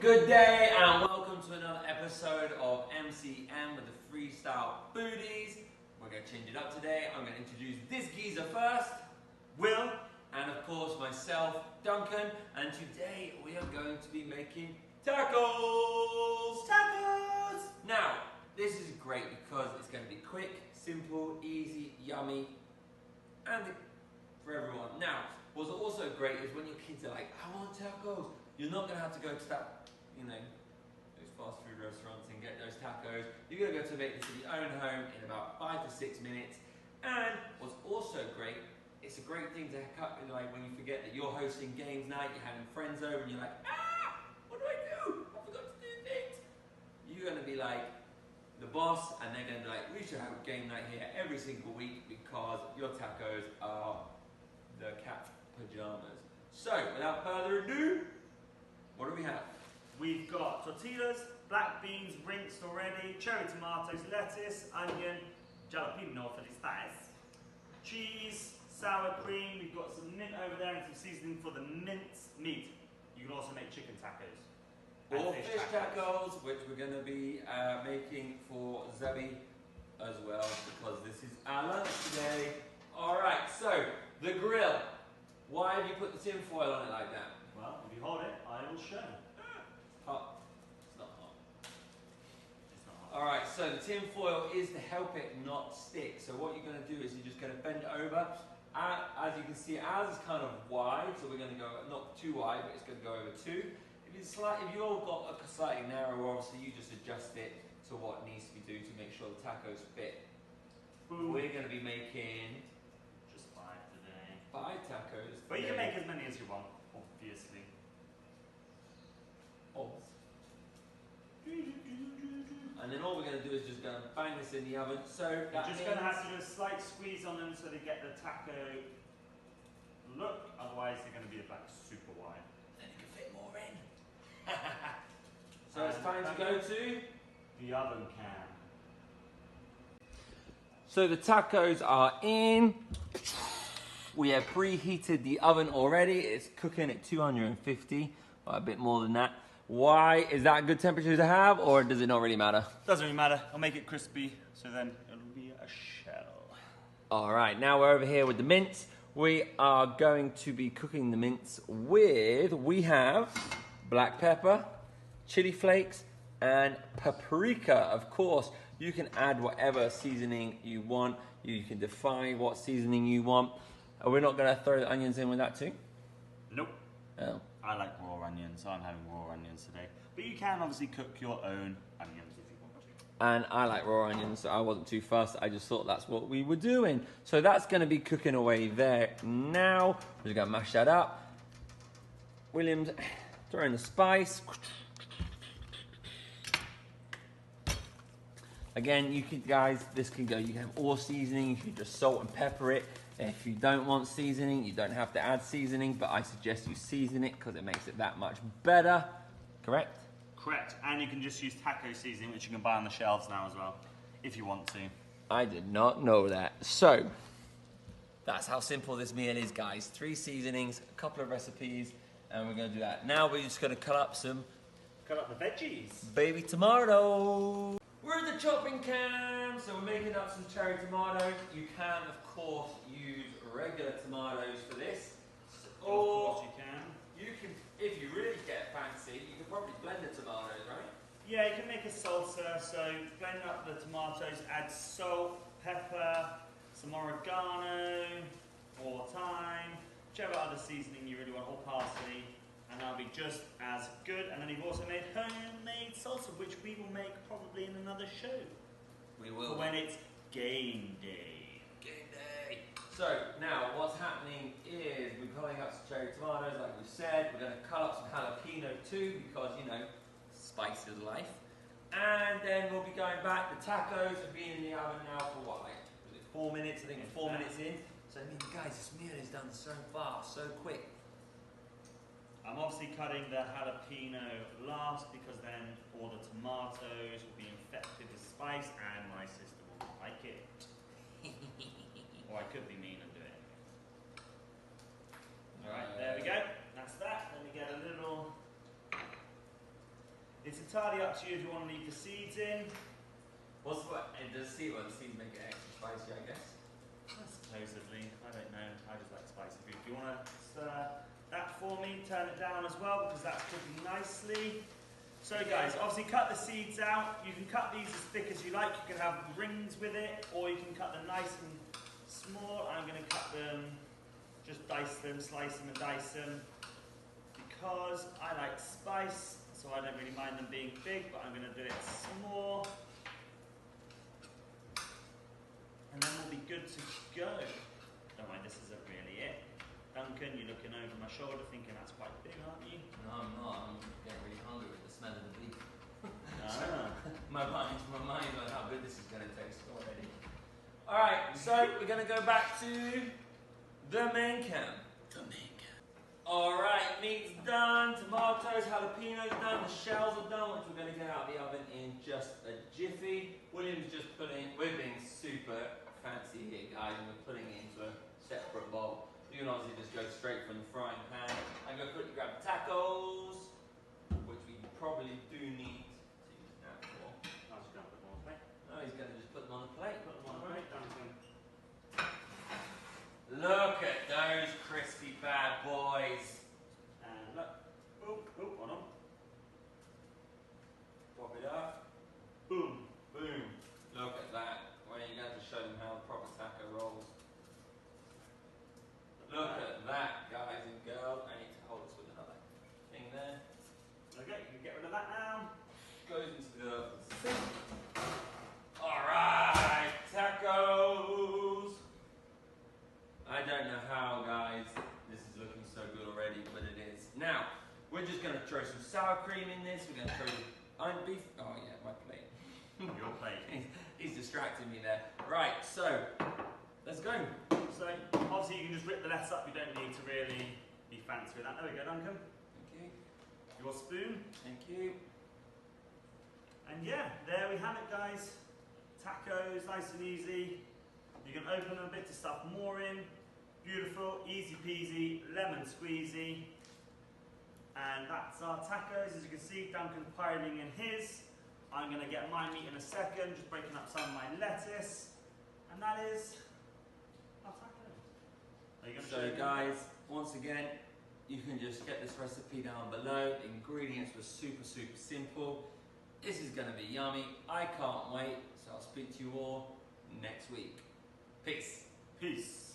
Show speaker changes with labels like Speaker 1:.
Speaker 1: Good day and welcome to another episode of MCM with the Freestyle Foodies. We're going to change it up today. I'm going to introduce this geezer first, Will, and of course myself, Duncan. And today we are going to be making tacos! Tacos! Now, this is great because it's going to be quick, simple, easy, yummy, and for everyone. Now, what's also great is when your kids are like, I want tacos. You're not going to have to go to that, those fast food restaurants and get those tacos. You're going to go to make this in your own home in about 5 to 6 minutes. And what's also great, it's a great thing to cut, like when you forget that you're hosting games night, you're having friends over and you're like, what do I do? I forgot to do things. You're going to be like the boss and they're going to be like, we should have a game night here every single week because your tacos are the cat's pajamas. So, without further ado, what do we have?
Speaker 2: We've got tortillas, black beans rinsed already, cherry tomatoes, lettuce, onion, jalapeno for these thighs, cheese, sour cream, we've got some mint over there and some seasoning for the mince meat. You can also make chicken tacos.
Speaker 1: Or fish tacos, which we're going to be making for Zebby as well, because this is our lunch today. Alright, so, the grill. Why have you put the tin foil on it like that?
Speaker 2: Well, if you hold it, I will show.
Speaker 1: Hot. It's not hot.
Speaker 2: It's not hot.
Speaker 1: Alright, so the tin foil is to help it not stick. So what you're going to do is you're just going to bend it over. As you can see, ours is kind of wide, so we're going to go, not too wide, but it's going to go over 2. If you've got a slightly narrower, obviously you just adjust it to what needs to be done to make sure the tacos fit.
Speaker 2: Boom.
Speaker 1: We're going to be making
Speaker 2: Just 5 today.
Speaker 1: 5 tacos.
Speaker 2: But you can make as many as you want, obviously.
Speaker 1: And then all we're going to do is just go and bang this in the oven. So
Speaker 2: You're just going to have to do a slight squeeze on them so they get the taco look, otherwise they're going to be like super wide.
Speaker 1: Then it can fit more in. So it's time to go to
Speaker 2: the oven can.
Speaker 1: So the tacos are in. We have preheated the oven already. It's cooking at 250, or a bit more than that. Why? Is that a good temperature to have, or does it not really matter?
Speaker 2: Doesn't really matter. I'll make it crispy, so then it'll be a shell.
Speaker 1: All right, now we're over here with the mince. We are going to be cooking the mince with, we have black pepper, chili flakes, and paprika. Of course, you can add whatever seasoning you want. You can define what seasoning you want. We're not going to throw the onions in with that too?
Speaker 2: Nope.
Speaker 1: Oh.
Speaker 2: I like raw onions, so I'm having raw onions today. But you can obviously cook your own onions if you want to.
Speaker 1: And I like raw onions, so I wasn't too fussed. I just thought that's what we were doing. So that's going to be cooking away there now. We're just going to mash that up. William's throwing the spice. Again, you can, guys, this can go, you can have all seasoning, you can just salt and pepper it. If you don't want seasoning, you don't have to add seasoning, but I suggest you season it because it makes it that much better. Correct?
Speaker 2: Correct. And you can just use taco seasoning, which you can buy on the shelves now as well, if you want to.
Speaker 1: I did not know that. So, that's how simple this meal is, guys. 3 seasonings, a couple of recipes, and we're going to do that. Now we're just going to cut up some...
Speaker 2: Cut up the veggies.
Speaker 1: Baby tomato. We're in the chopping can, so we're making up some cherry tomatoes. You can, of course, use regular tomatoes for this.
Speaker 2: Of course you can.
Speaker 1: You can, if you really get fancy, you can probably blend the tomatoes, right?
Speaker 2: Yeah, you can make a salsa, so blend up the tomatoes, add salt, pepper, some oregano, or thyme, whichever other seasoning you really want, or parsley, and that'll be just as good. And then you've also made homemade salsa, which we will make probably in another show.
Speaker 1: We will.
Speaker 2: For when it's game day.
Speaker 1: Game day. So, now what's happening is we're pulling up some cherry tomatoes, like we said. We're going to cut up some jalapeno too, because, spice is life. And then we'll be going back. The tacos have been in the oven now for what, like, was it 4 minutes? I think we're 4 minutes in. So, I mean, guys, this meal is done so fast, so quick.
Speaker 2: I'm obviously cutting the jalapeno last because then all the tomatoes will be infected with spice and my sister will like it. Or I could be mean and do it. Alright, there we go. That's that. Let me get a little It's entirely up to you if you want to leave the seeds in.
Speaker 1: What's what? The seeds make it extra spicy, I guess.
Speaker 2: Supposedly, I don't know. I just like spicy food. If you want to stir that for me, turn it down as well because that's cooking nicely. So guys, obviously cut the seeds out. You can cut these as thick as you like. You can have rings with it, or you can cut them nice and small. I'm going to cut them, just dice them, slice them and dice them, because I like spice, so I don't really mind them being big, but I'm going to do it small. And then we'll be good to go. Don't mind, this isn't really it. Duncan, you're looking over my shoulder thinking that's quite big, aren't you?
Speaker 1: No, I'm not. I'm getting really hungry with the smell of the beef.
Speaker 2: Ah.
Speaker 1: my mind on how good this is going to taste already. Alright, so we're going to go back to the main camp. Alright, meat's done, tomatoes, jalapeños done, the shells are done, which we're going to get out of the oven in just a jiffy. William's just we're being super fancy here, guys, and we're putting it into a separate bowl. You can obviously just go straight from the frying pan. I'm going to quickly grab the tacos, which we probably do need to use that for.
Speaker 2: I was going to put them on the plate.
Speaker 1: No, he's going to just put them on the plate.
Speaker 2: Put them on the plate, Duncan.
Speaker 1: Look at those crispy bad boys.
Speaker 2: And look. Boom, boom, hold on.
Speaker 1: Pop it up. Boom, boom. Look at that. Well, you're going to show them how the proper taco rolls. Look at that, guys and girls. I need to hold this with another thing there.
Speaker 2: Okay, you can get rid of that now.
Speaker 1: Goes into the sink. Alright, tacos. I don't know how, guys. This is looking so good already, but it is. Now, we're just going to throw some sour cream in this. We're going to throw beef. Oh, yeah, my plate.
Speaker 2: Your plate.
Speaker 1: He's distracting me there. Right, so, let's go.
Speaker 2: So, obviously you can just rip the lettuce up, you don't need to really be fancy with that. There we go, Duncan.
Speaker 1: Thank you.
Speaker 2: Your spoon.
Speaker 1: Thank you.
Speaker 2: And yeah, there we have it, guys. Tacos, nice and easy. You can open them a bit to stuff more in. Beautiful, easy peasy, lemon squeezy. And that's our tacos. As you can see, Duncan's piling in his. I'm going to get my meat in a second, just breaking up some of my lettuce. And that is our tacos.
Speaker 1: So guys, once again, you can just get this recipe down below. The ingredients were super, super simple. This is going to be yummy. I can't wait. So I'll speak to you all next week. Peace.
Speaker 2: Peace.